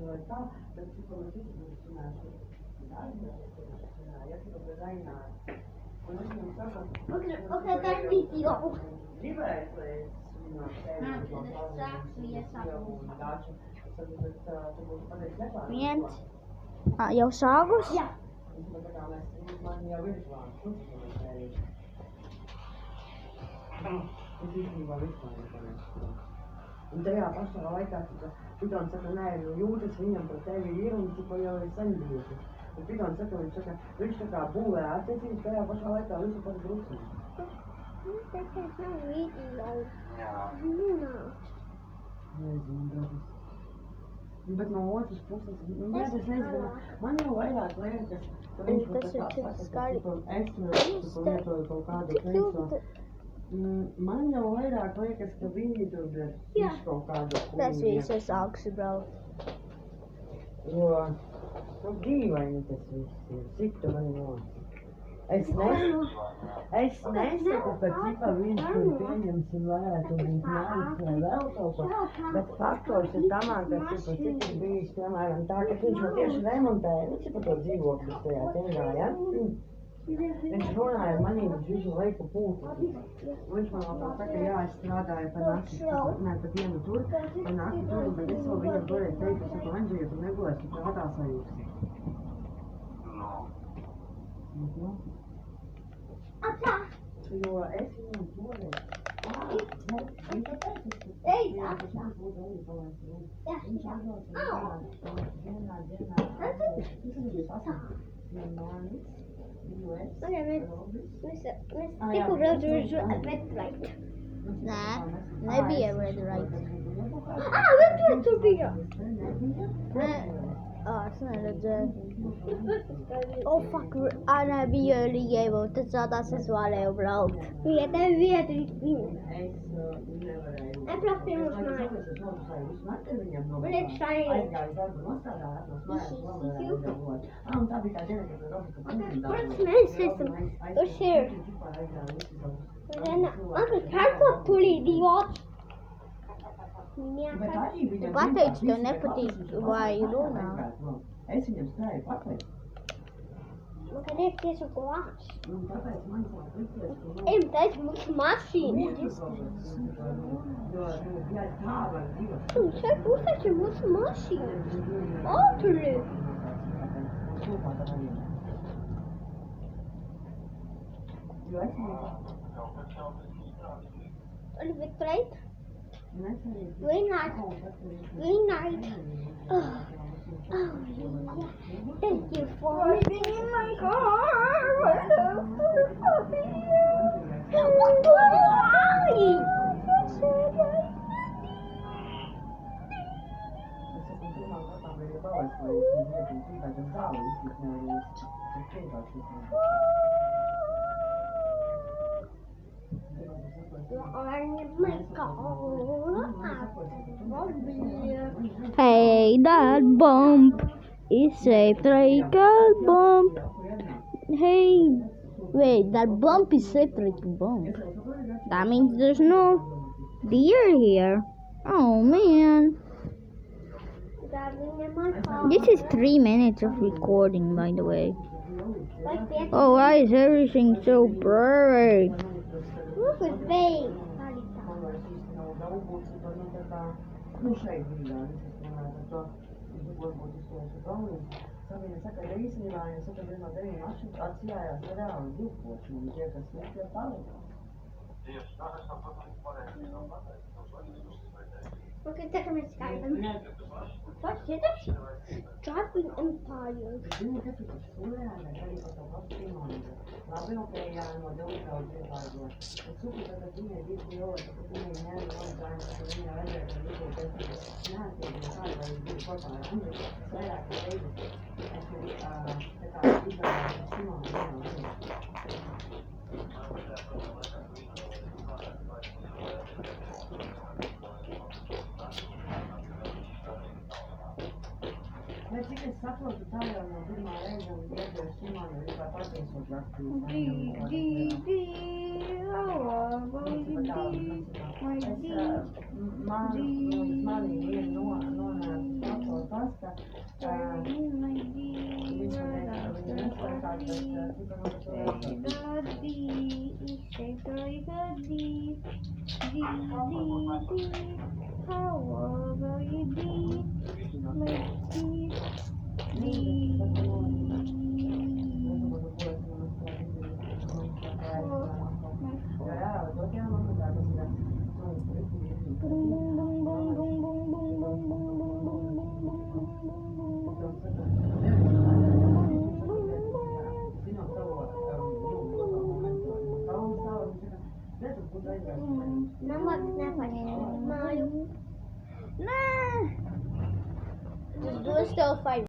vai tā, bet cik mēs izrunāšu ja tu zaināt. Un es viņam saku, okay, that video. Gribēju, lai es viņam Viens. Jau sākus? Jā. Man jau ir plāns, es īstenībā vispār nepanēšu. Un tajā pašā laikā, Pitons saka, nē, jūtas viņam par tevi ir un cipa jau ir saņģījusi. Un Pitons saka, viņš tā kā būvē attiecības, tajā pašā laikā visu par drusku. Tas nav video. Nezinu, dabas. Bet no otras puses, es nezinu, man jau vairāk liekas, ka viņš man tā kā saka, ka es lietoju kaut kādu kreiso. Man jau vairāk liekas, ka viņi tur ir kaut kādu kūni. Tas viss es augstu braucu. Jo, dīvaini tas viss ir, cik tu mani nosi. Es nesaku, ka cipa viņš tur pieņemsim varētu būt nāvis vai vēl kaut ko, bet faktors ir tamā, ka cipa cik ir bijis, piemēram, tā, ka viņš man tieši remontēja, cipa to dzīvokļus tajā tingā, ja? Viņš runāja ar manī, viņš visu laiku pūtu. Viņš man vēl tā saka, jā, es strādāju par nakti, ne, par dienu tur, par nakti tur, bet es vēl viņam toreiz teicu, es saku, Andži, ja tu negulēsi, tu prātā sajūsi. Jo es viņam toreiz. Viņš pateicis, ka viņš būtu arī palaists. Viņš atbrauc vienā Tikko redzu red light. Nē, nebija red light. Red light tur bija. Es neredzēju. Oh, fuck, nebija Lijevo, tad zādās es varēju braukt. Jā, tev vieta ir viņa. Es braucu pirms mājas. Un es šeit. Aizgāju darbu nostrādāt, no mājas vēl nevarēju. Un tā bija tā diena, kad Robika Kuras mēs esam? Uz ir. Uncle, pārkot tulīt, idiot. Tu pateici, tev nepatīk vai runā. Es viņam skrēju pateikt. Man kā liekas, ko vārds. Un tāpēc man sāk likties, ka... Ejam, teicu, mūsu mašīna. Jo, ja tā var divas. Un šeit uztaču mūsu mašīna. Autoli. Jo es viņam... Oliver Treit. Green light. Green light. Oh, yeah. Thank you for living in my car. What the fuck? Why? Hey, that bump is a trickle bump. Hey, wait, that bump is a trickle bump. That means there's no deer here. Oh man. This is 3 minutes of recording, by the way. Oh, why is everything so blurry? Look at face. Nu šeit brīdā, es runāju par to, varbūt izslošu galvī. Sabīna saka, ja īstenībā, ja saka, 1 no 9 atcijājās reāli divkoši, un tie, kas tie palika. Okay, tā kā mēs skaidām. What's it? Driving Empire. Es zinu, ka tu taču sūrējāmi, arī par to pašu Simonu. Labi, nopējām no Dilgaudas iepārgo. Es saprotu, ka viņai bija pieolēta, ka viņai neaizgāja, ka viņai vajadzēja, ka viņai pēc neattiekļa kāda, vai bija kopā ar Andri. Es vairāk reizes esmu tā kā izvēlēju Simonu vienā. Bet cik es saprotu, tā jau no pirmā reize un iedēju Simonu vispār patiesot rakstīju. Manī ir nonāca tas, ka however you be, Nah. Just do a still fight.